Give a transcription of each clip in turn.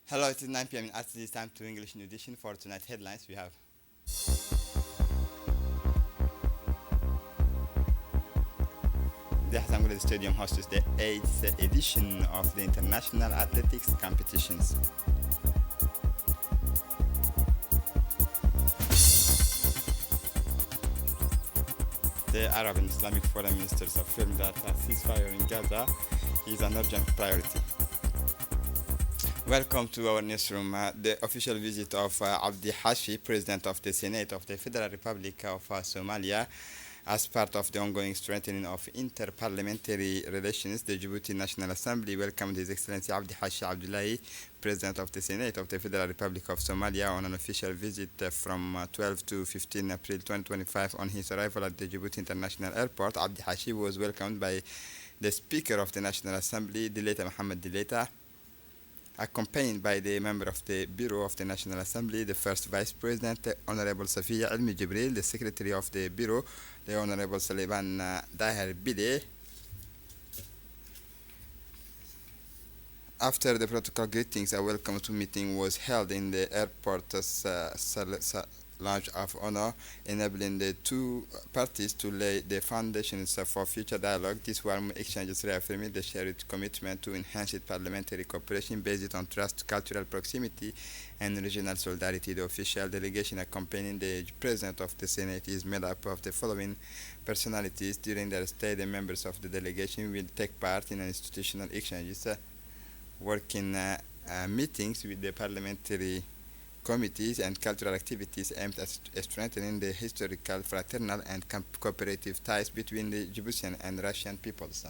Hello, it is 9 p.m. At this time to English New Edition for tonight's headlines. We have the Hassan Stadium hosts the 8th edition of the International Athletics Competitions. The Arab and Islamic Foreign Ministers affirmed that a ceasefire in Gaza is an urgent priority. Welcome to our newsroom. The official visit of Abdi Hashi, President of the Senate of the Federal Republic of Somalia, as part of the ongoing strengthening of inter-parliamentary relations. The Djibouti National Assembly welcomed His Excellency Abdi Hashi Abdullahi, President of the Senate of the Federal Republic of Somalia, on an official visit from 12 to 15 April 2025. On his arrival at the Djibouti International Airport, Abdi Hashi was welcomed by the Speaker of the National Assembly, Dileta Mohammed Dileta, accompanied by the member of the Bureau of the National Assembly, the first Vice President, Honorable Safiya Almi Jibril, the Secretary of the Bureau, the Honorable Saliban Daher Bide. After the protocol greetings, a welcome to meeting was held in the airport's lounge of honor, enabling the two parties to lay the foundations for future dialogue. These warm exchanges reaffirmed the shared commitment to enhance parliamentary cooperation based on trust, cultural proximity, and regional solidarity. The official delegation accompanying the President of the Senate is made up of the following personalities. During their stay, the members of the delegation will take part in institutional exchanges, working meetings with the parliamentary committees and cultural activities aimed at strengthening the historical, fraternal, and cooperative ties between the Djiboutian and Russian peoples.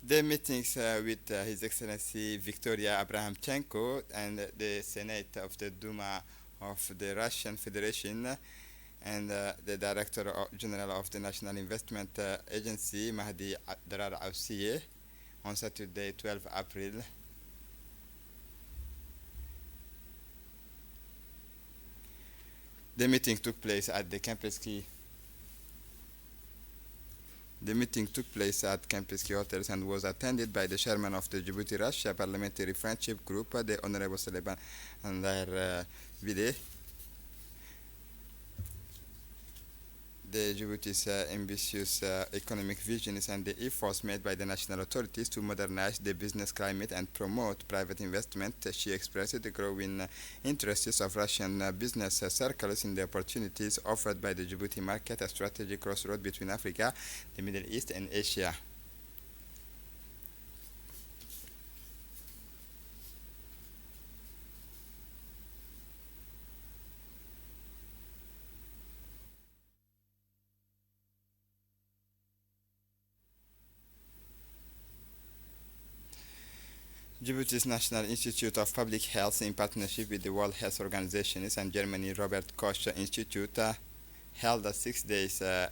The meetings with His Excellency Victoria Abrahamchenko and the Senate of the Duma of the Russian Federation and the Director General of the National Investment Agency, Mahdi Darar Ausiye, on Saturday, 12 April. The meeting took place at the Kempinski The meeting took place at Kempinski Hotels and was attended by the chairman of the Djibouti-Russia Parliamentary Friendship Group, the Honorable Saliban Andar Vide. The Djibouti's ambitious economic visions and the efforts made by the national authorities to modernize the business climate and promote private investment. She expressed the growing interests of Russian business circles in the opportunities offered by the Djibouti market, a strategic crossroad between Africa, the Middle East, and Asia. Djibouti's National Institute of Public Health, in partnership with the World Health Organization and Germany Robert Koch Institute, held a 6 days a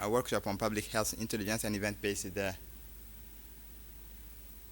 workshop on public health intelligence and event-based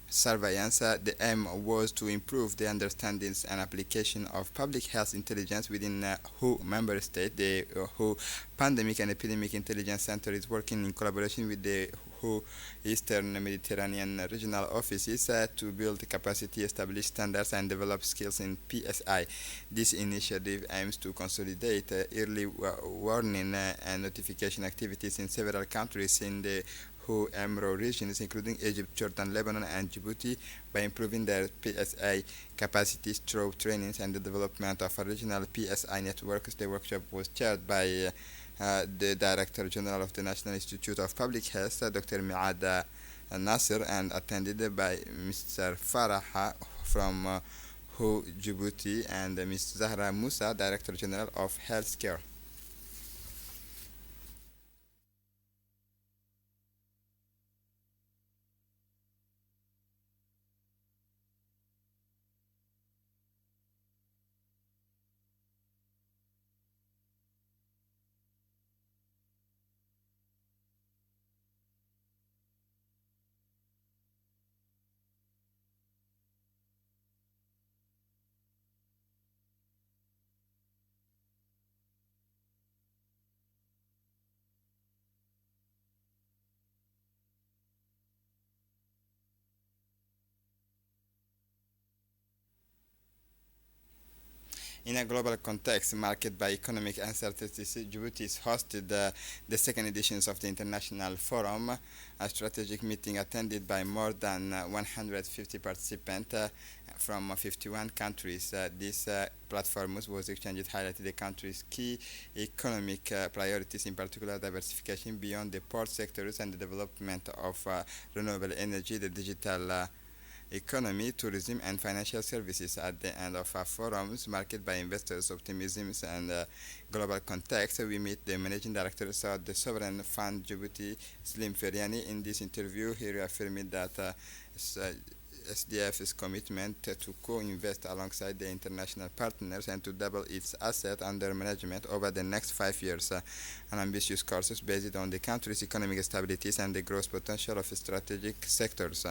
surveillance. The aim was to improve the understandings and application of public health intelligence within WHO member state. The WHO Pandemic and Epidemic Intelligence Center is working in collaboration with the WHO Eastern Mediterranean regional offices to build capacity, establish standards, and develop skills in PSI. This initiative aims to consolidate early warning and notification activities in several countries in the WHO EMRO regions, including Egypt, Jordan, Lebanon, and Djibouti, by improving their PSI capacities through trainings and the development of a regional PSI network. The workshop was chaired by the Director General of the National Institute of Public Health, Dr. Miad Nasser, and attended by Mr. Farah from WHO Djibouti and Ms. Zahra Musa, Director General of Healthcare. In a global context marked by economic uncertainties, Djibouti has hosted the second editions of the International Forum, a strategic meeting attended by more than 150 participants from 51 countries. This platform was exchanged highlighted the country's key economic priorities, in particular diversification beyond the port sectors and the development of renewable energy, the digital economy, tourism, and financial services. At the end of our forums, marked by investors' optimism and global context, we meet the managing director of the Sovereign Fund Djibouti, Slim Feriani. In this interview, he reaffirmed that SDF's commitment to co-invest alongside the international partners and to double its asset under management over the next 5 years. An ambitious course based on the country's economic stabilities and the growth potential of strategic sectors.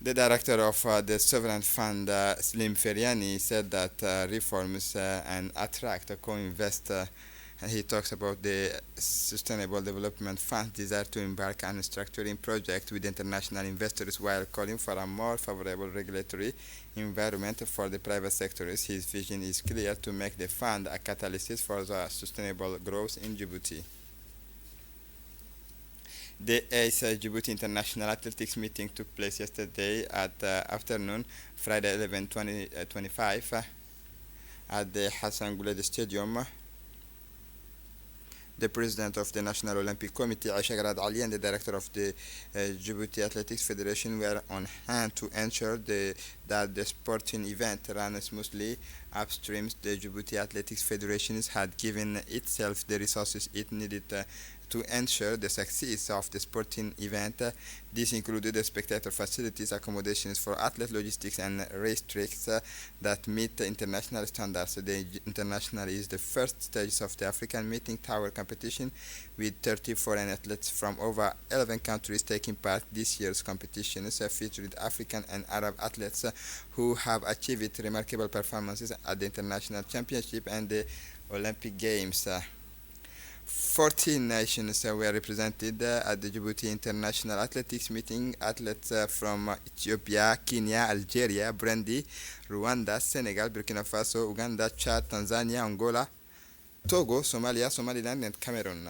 The director of the Sovereign Fund, Slim Feriani, said that reforms and attract co-invest. He talks about the Sustainable Development Fund desire to embark on structuring projects with international investors while calling for a more favorable regulatory environment for the private sectors. His vision is clear to make the fund a catalyst for the sustainable growth in Djibouti. The 8th Djibouti International Athletics meeting took place yesterday at afternoon, Friday 11, 2025, at the Hassan Gouled Stadium. The president of the National Olympic Committee, Aisha Garad Ali, and the director of the Djibouti Athletics Federation were on hand to ensure that the sporting event ran smoothly. Upstream, the Djibouti Athletics Federation had given itself the resources it needed to ensure the success of the sporting event. This included the spectator facilities, accommodations for athlete logistics, and racetracks that meet international standards. The International is the first stage of the African Meeting Tower competition, with 30 foreign athletes from over 11 countries taking part. This year's competitions featured African and Arab athletes who have achieved remarkable performances at the International Championship and the Olympic Games. 14 nations were represented at the Djibouti International Athletics meeting. Athletes from Ethiopia, Kenya, Algeria, Burundi, Rwanda, Senegal, Burkina Faso, Uganda, Chad, Tanzania, Angola, Togo, Somalia, Somaliland, and Cameroon.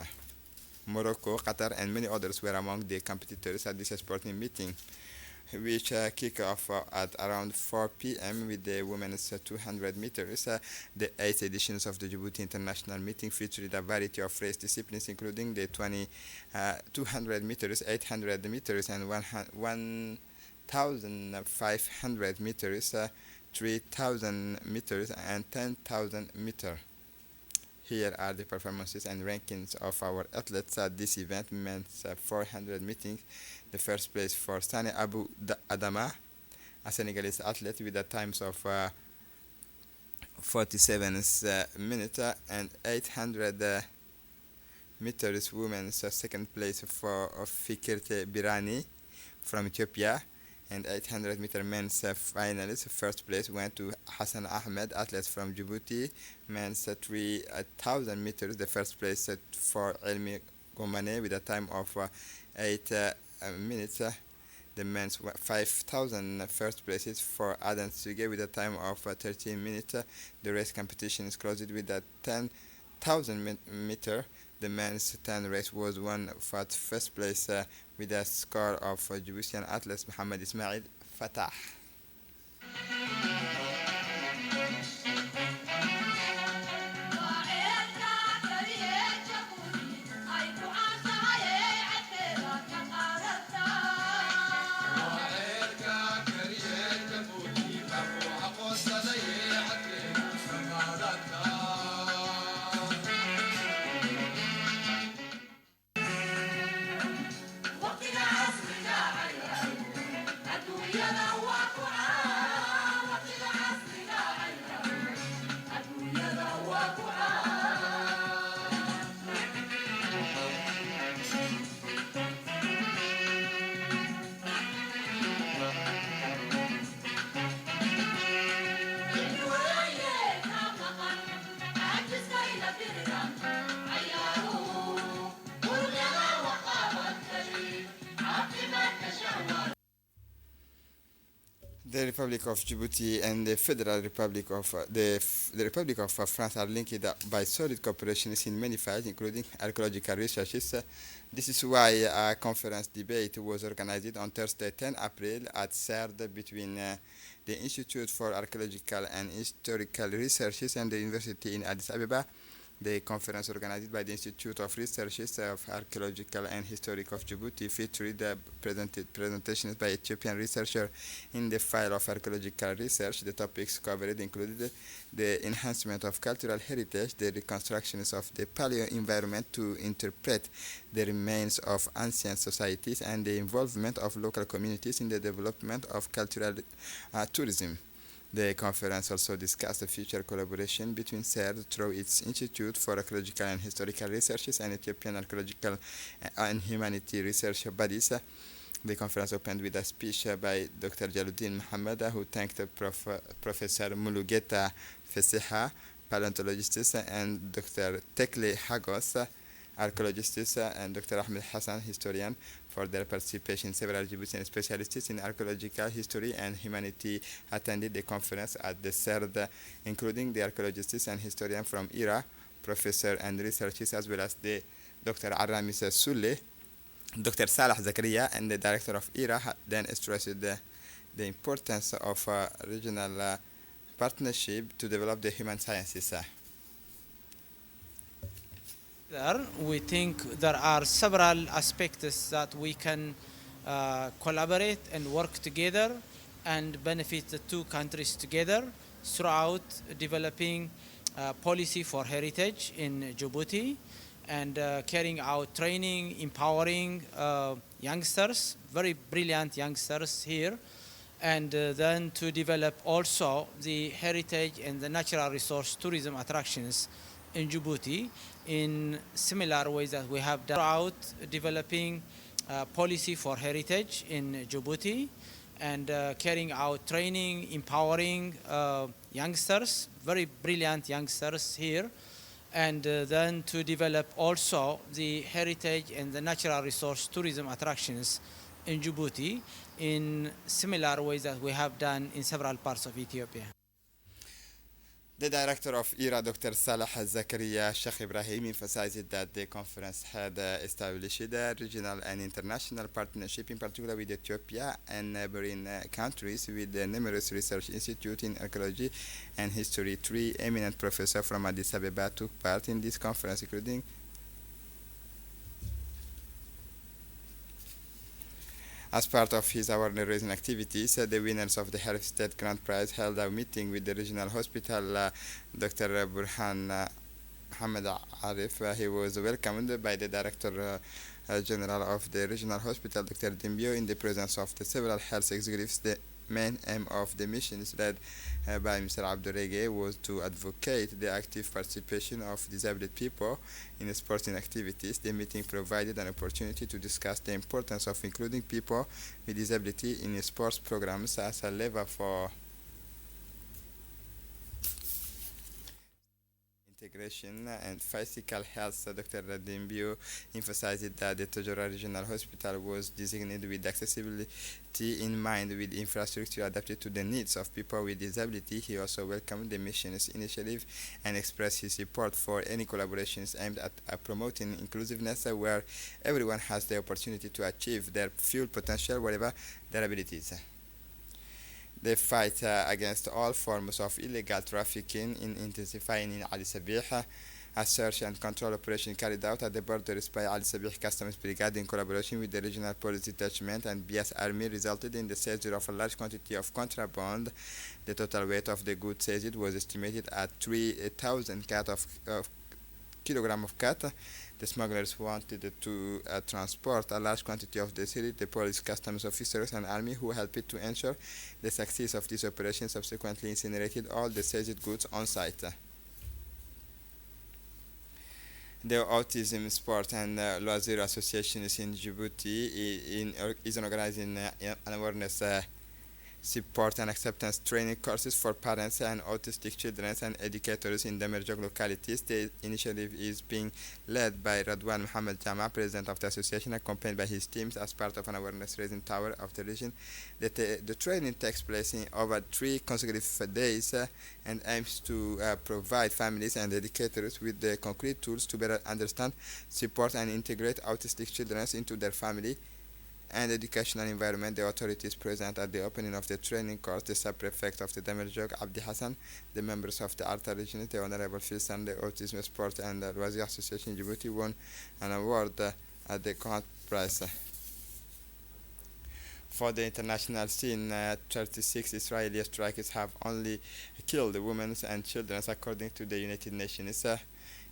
Morocco, Qatar, and many others were among the competitors at this sporting meeting, which kick off at around 4 p.m. with the women's 200 meters. The 8th editions of the Djibouti International Meeting featured a variety of race disciplines, including the 200 meters, 800 meters, and 1,500 meters, 3,000 meters, and 10,000 meters. Here are the performances and rankings of our athletes at this event. Men's 400 meeting. The first place for Sani Abu Adama, a Senegalese athlete, with the times of 47 minutes, and 800 meters women's second place for Fikirte Birani from Ethiopia, and 800 meter men's finalist first place went to Hassan Ahmed, athlete from Djibouti. Men's 3,000 meters, the first place for Elmi Gomane with a time of 8 minutes. The men's 5,000 first places for Adan Suge with a time of 13 minutes. The race competition is closed with a 10,000 meter. The men's 10 race was won for first place with a score of Djiboutian athlete Mohamed Ismail Fatah. The Republic of Djibouti and the Federal Republic of the Republic of France are linked by solid cooperation in many fields, including archaeological researches. This is why a conference debate was organized on Thursday, 10 April at CERD between the Institute for Archaeological and Historical Researches and the University in Addis Ababa. The conference organized by the Institute of Researches of Archaeological and Historic of Djibouti featured presentations by Ethiopian researchers in the field of archaeological research. The topics covered included the enhancement of cultural heritage, the reconstructions of the paleo environment to interpret the remains of ancient societies, and the involvement of local communities in the development of cultural tourism. The conference also discussed the future collaboration between CERD through its Institute for Archaeological and Historical Researches and Ethiopian Archaeological and Humanity Research bodies. The conference opened with a speech by Dr. Jaluddin Mohammed, who thanked Professor Mulugeta Fesiha, paleontologist, and Dr. Tekle Hagos, archaeologist, and Dr. Ahmed Hassan, historian, for their participation. Several Djiboutian specialists in archaeological history and humanity attended the conference at the CERD, including the archaeologists and historian from IRA, professor and researchers, as well as the Dr. Aramis Sulle, Dr. Salah Zakaria, and the director of IRA, then stressed the importance of regional partnership to develop the human sciences. We think there are several aspects that we can collaborate and work together and benefit the two countries together throughout developing policy for heritage in Djibouti and carrying out training, empowering youngsters, very brilliant youngsters here, and then to develop also the heritage and the natural resource tourism attractions in Djibouti in similar ways that we have done throughout developing policy for heritage in Djibouti and carrying out training, empowering youngsters, very brilliant youngsters here, and then to develop also the heritage and the natural resource tourism attractions in Djibouti in similar ways that we have done in several parts of Ethiopia. The director of IRA, Dr. Salah Zakaria Sheikh Ibrahim, emphasized that the conference had established a regional and international partnership, in particular with Ethiopia and neighboring countries, with numerous research institutes in archaeology and history. Three eminent professors from Addis Ababa took part in this conference, including as part of his awareness-raising activities, the winners of the Health State Grand Prize held a meeting with the regional hospital, Dr. Burhan Mohammed Arif. He was welcomed by the Director General of the regional hospital, Dr. Dimbio, in the presence of the several health executives. The main aim of the missions led by Mr. Abdurrege was to advocate the active participation of disabled people in sporting activities. The meeting provided an opportunity to discuss the importance of including people with disability in sports programs as a lever for integration and physical health. Dr. Dimbio emphasized that the Tojora Regional Hospital was designated with accessibility in mind, with infrastructure adapted to the needs of people with disability. He also welcomed the mission's initiative and expressed his support for any collaborations aimed at promoting inclusiveness, where everyone has the opportunity to achieve their full potential whatever their abilities. The fight against all forms of illegal trafficking in intensifying in Ali Sabih. A search and control operation carried out at the borders by Ali Sabih Customs Brigade in collaboration with the Regional Police Detachment and BS Army resulted in the seizure of a large quantity of contraband. The total weight of the goods seized was estimated at 3,000 kilograms of cat. The smugglers wanted to transport a large quantity of the city. The police, customs officers, and army who helped to ensure the success of this operation subsequently incinerated all the seized goods on site. The Autism Sport and Loisir Association in Djibouti is organizing an awareness support and acceptance training courses for parents and autistic children and educators in Demerjog localities. The initiative is being led by Radwan Muhammad Jama, president of the association, accompanied by his teams as part of an awareness-raising tower of the region. The training takes place in over 3 consecutive days and aims to provide families and educators with the concrete tools to better understand, support, and integrate autistic children into their family and educational environment. The authorities present at the opening of the training course, the sub-prefect of the Demerjog, Abdi Hassan, the members of the Arta region, the Honorable Filsan, the Autism Sport and Razi Association Djibouti won an award at the Grand Prize. For the international scene, 36 Israeli strikers have only killed women and children, according to the United Nations.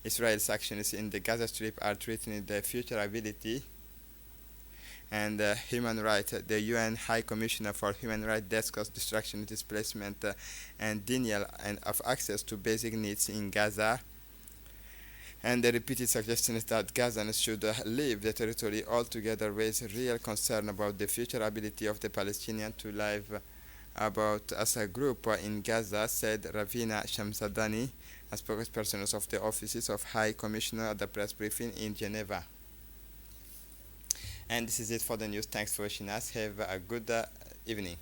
Israel's actions in the Gaza Strip are threatening the future ability and human rights. The UN High Commissioner for Human Rights discussed destruction, displacement, and denial of access to basic needs in Gaza. And the repeated suggestions that Gazans should leave the territory altogether raise real concern about the future ability of the Palestinians to live about as a group in Gaza, said Ravina Shamsadani, a spokesperson of the offices of High Commissioner at the press briefing in Geneva. And this is it for the news. Thanks for watching us. Have a good evening.